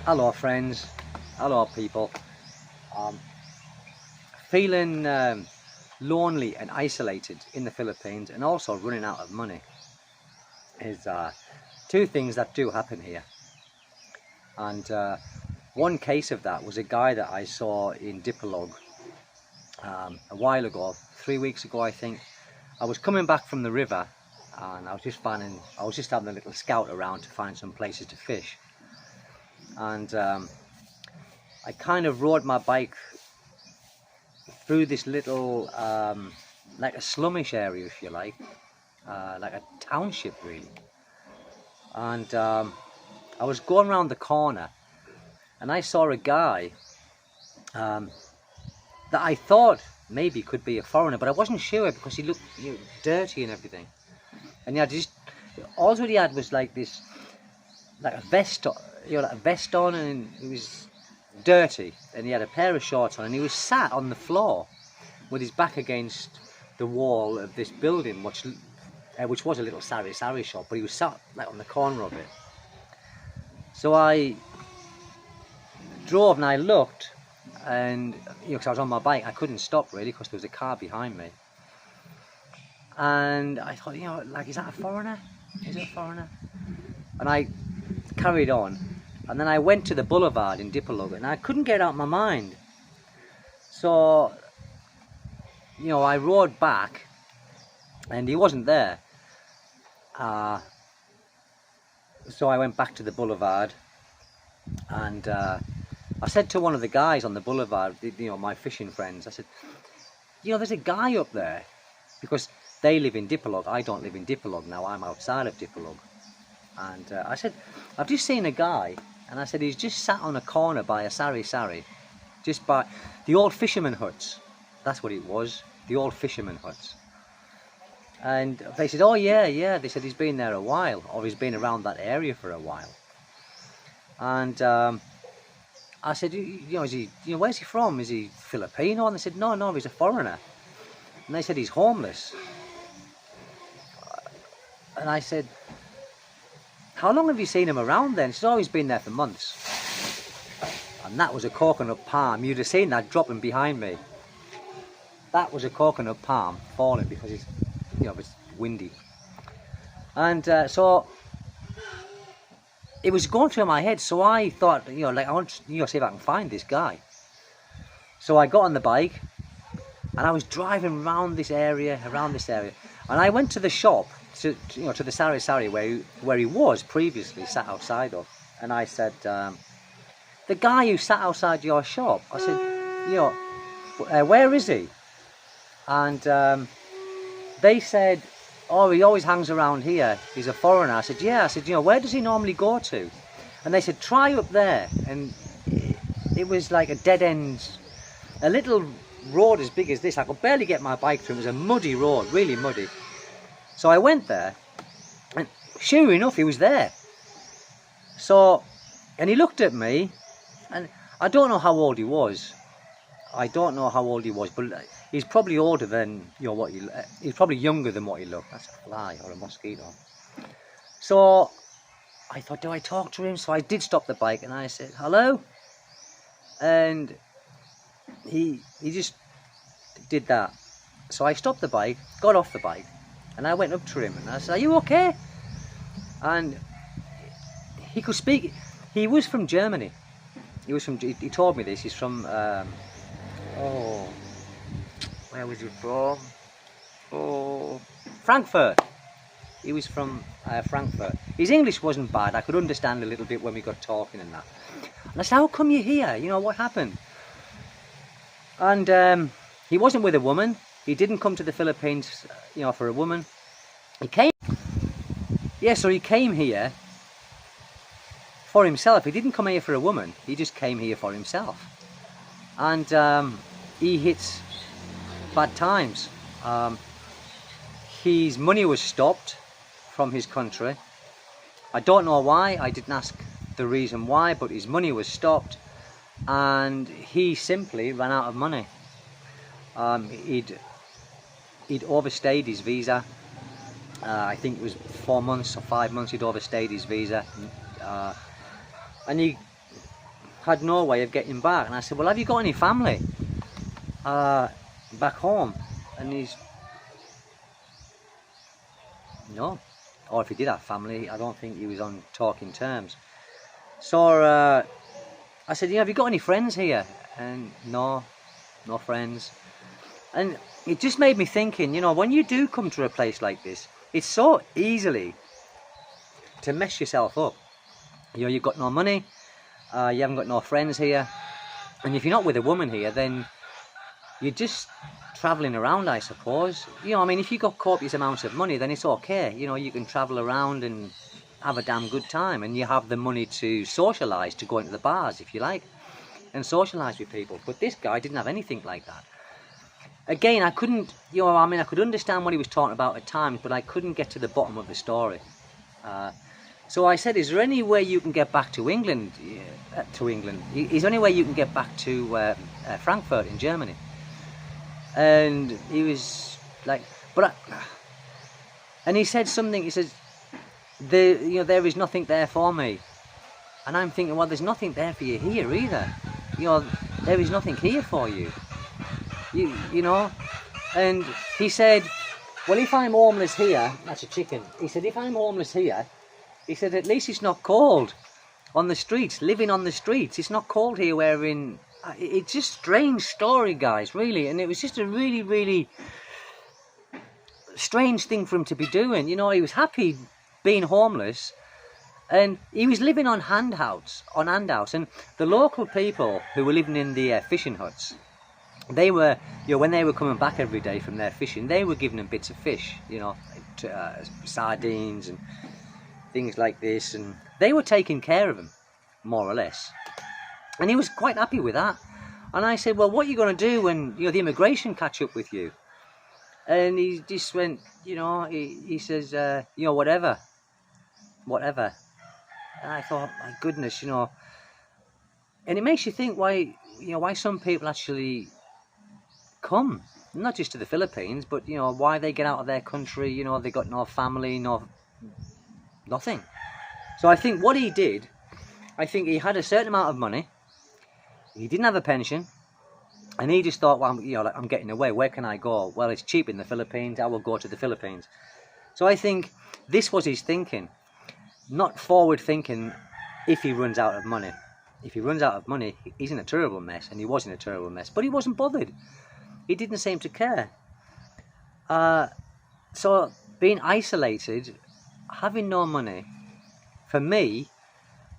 Hello friends, hello people. Feeling lonely and isolated in the Philippines and also running out of money is two things that do happen here. And one case of that was a guy that I saw in Dipolog a while ago, 3 weeks ago I think. I was coming back from the river and I was just having a little scout around to find some places to fish. And I kind of rode my bike through this little, like a slummish area, if you like a township really. And I was going around the corner and I saw a guy that I thought maybe could be a foreigner, but I wasn't sure because he looked dirty and everything. And all he had was like this, like a vest, like a vest on, and he was dirty, and he had a pair of shorts on, and he was sat on the floor with his back against the wall of this building, which was a little sari shop, but he was sat like on the corner of it. So I drove and I looked, and because I was on my bike, I couldn't stop really because there was a car behind me. And I thought, like, is that a foreigner? Is it a foreigner? And I carried on, and then I went to the boulevard in Dipolog, and I couldn't get it out of my mind. So, I rode back, and he wasn't there. So I went back to the boulevard, and I said to one of the guys on the boulevard, my fishing friends, I said, there's a guy up there, because they live in Dipolog. I don't live in Dipolog now, I'm outside of Dipolog. And I said, I've just seen a guy, and I said, he's just sat on a corner by a sari, just by the old fisherman huts. That's what it was, the old fisherman huts. And they said, oh yeah, they said he's been there a while, or he's been around that area for a while. And I said, is he, where's he from? Is he Filipino? And they said, no, he's a foreigner. And they said he's homeless. And I said, how long have you seen him around then? He said, oh, he's been there for months. And that was a coconut palm. You'd have seen that dropping behind me. That was a coconut palm falling because it's, it's windy. And so it was going through my head. So I thought, I want to see if I can find this guy. So I got on the bike and I was driving around this area, and I went to the shop, to the sari where he was previously sat outside of, and I said, the guy who sat outside your shop, I said, where is he? And they said, oh, he always hangs around here, he's a foreigner. I said, yeah. I said, where does he normally go to? And they said, try up there. And it was like a dead end, a little road as big as this. I could barely get my bike through. It was a muddy road, really muddy. So I went there, and sure enough, he was there. So, and he looked at me, and I don't know how old he was. But he's probably older than, he's probably younger than what he looked. That's a fly or a mosquito. So I thought, do I talk to him? So I did stop the bike, and I said, hello? And he just did that. So I stopped the bike, got off the bike, and I went up to him and I said, are you okay? And he could speak. He was from Germany. He told me this. He's from, where was he from? Oh, Frankfurt. He was from Frankfurt. His English wasn't bad. I could understand a little bit when we got talking and that. And I said, how come you're here? What happened? And he wasn't with a woman. He didn't come to the Philippines, for a woman. He came here for himself. He didn't come here for a woman. He just came here for himself. And he hits bad times. His money was stopped from his country. I don't know why. I didn't ask the reason why, but his money was stopped, and he simply ran out of money. He'd overstayed his visa. I think it was 4 months or 5 months he'd overstayed his visa. And he had no way of getting back. And I said, well, have you got any family back home? And he's, no. Or if he did have family, I don't think he was on talking terms. So I said, have you got any friends here? And no friends. And it just made me thinking, when you do come to a place like this, it's so easily to mess yourself up. You've got no money, you haven't got no friends here, and if you're not with a woman here, then you're just travelling around, I suppose. If you got copious amounts of money, then it's okay. You can travel around and have a damn good time, and you have the money to socialise, to go into the bars if you like, and socialise with people. But this guy didn't have anything like that. Again, I couldn't, I could understand what he was talking about at times, but I couldn't get to the bottom of the story. So I said, is there any way you can get back to England? Is there any way you can get back to Frankfurt in Germany? And he was like, and he said something, he says, there is nothing there for me. And I'm thinking, well, there's nothing there for you here either. There is nothing here for you. And he said, well, if I'm homeless here, that's a chicken. He said, if I'm homeless here, he said, at least it's not cold on the streets, living on the streets. It's not cold here it's just a strange story, guys, really. And it was just a really, really strange thing for him to be doing. He was happy being homeless, and he was living on handouts. And the local people who were living in the fishing huts, they were, when they were coming back every day from their fishing, they were giving them bits of fish, sardines and things like this, and they were taking care of him, more or less. And he was quite happy with that. And I said, well, what are you going to do when the immigration catch up with you? And he just went, he says, whatever. And I thought, my goodness, and it makes you think why some people actually come, not just to the Philippines, but why they get out of their country. They got no family, nothing. So I think what he did, I think he had a certain amount of money, he didn't have a pension, and he just thought, well, I'm getting away, where can I go? Well, it's cheap in the Philippines, I will go to the Philippines. So I think this was his thinking, not forward thinking if he runs out of money. If he runs out of money, he's in a terrible mess, and he was in a terrible mess, but he wasn't bothered. He didn't seem to care. So being isolated, having no money, for me,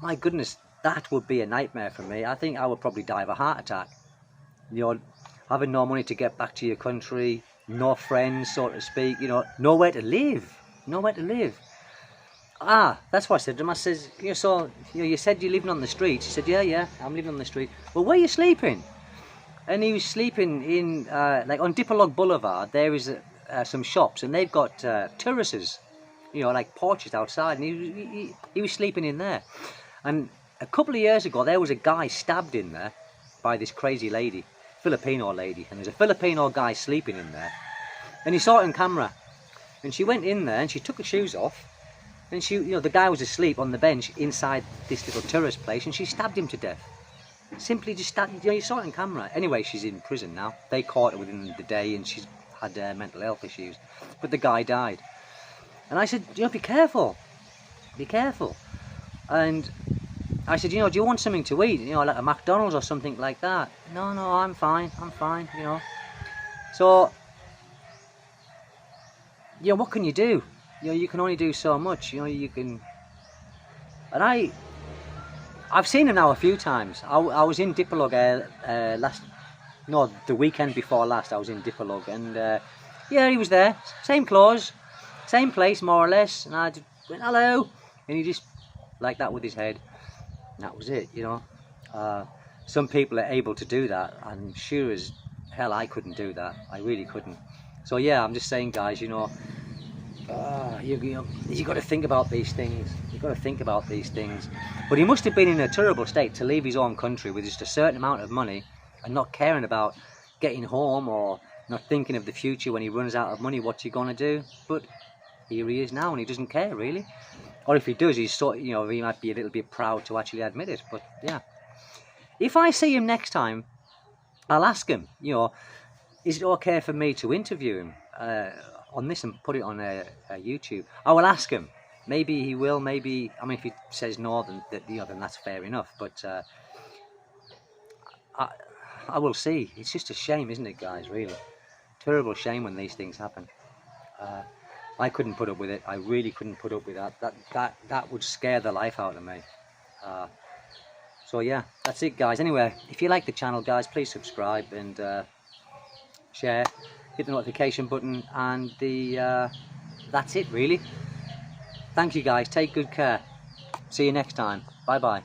my goodness, that would be a nightmare for me. I think I would probably die of a heart attack. Having no money to get back to your country, no friends, so to speak, nowhere to live. That's what I said to him. I says, you said you're living on the streets. He said, yeah, I'm living on the street. Well, where are you sleeping? And he was sleeping in, like on Dipolog Boulevard, there is some shops, and they've got terraces, like porches outside, and he was sleeping in there. And a couple of years ago, there was a guy stabbed in there by this crazy lady, Filipino lady, and there's a Filipino guy sleeping in there. And he saw it on camera, and she went in there, and she took her shoes off, and the guy was asleep on the bench inside this little tourist place, and she stabbed him to death. Simply just stabbed, you saw it on camera. Anyway, she's in prison now. They caught her within the day, and she's had mental health issues. But the guy died. And I said, be careful. Be careful. And I said, do you want something to eat? Like a McDonald's or something like that. No, I'm fine, So, what can you do? You can only do so much. You can... And I've seen him now a few times. I was in Dipolog the weekend before last. I was in Dipolog, and he was there. Same clothes, same place, more or less. And I just went, hello, and he just like that with his head. And that was it, Some people are able to do that, and sure as hell I couldn't do that. I really couldn't. So yeah, I'm just saying, guys, you got to think about these things. You've got to think about these things. But he must have been in a terrible state to leave his own country with just a certain amount of money and not caring about getting home, or not thinking of the future when he runs out of money. What's he going to do? But here he is now, and he doesn't care really. Or if he does, he's he might be a little bit proud to actually admit it. But yeah. If I see him next time, I'll ask him, you know, is it okay for me to interview him on this and put it on YouTube? I will ask him. Maybe he will, maybe, I mean, if he says no, then that's fair enough. But I will see. It's just a shame, isn't it, guys, really? Terrible shame when these things happen. I couldn't put up with it. I really couldn't put up with that. That would scare the life out of me. So yeah, that's it, guys. Anyway, if you like the channel, guys, please subscribe and share, hit the notification button, and that's it, really. Thank you, guys. Take good care. See you next time. Bye bye.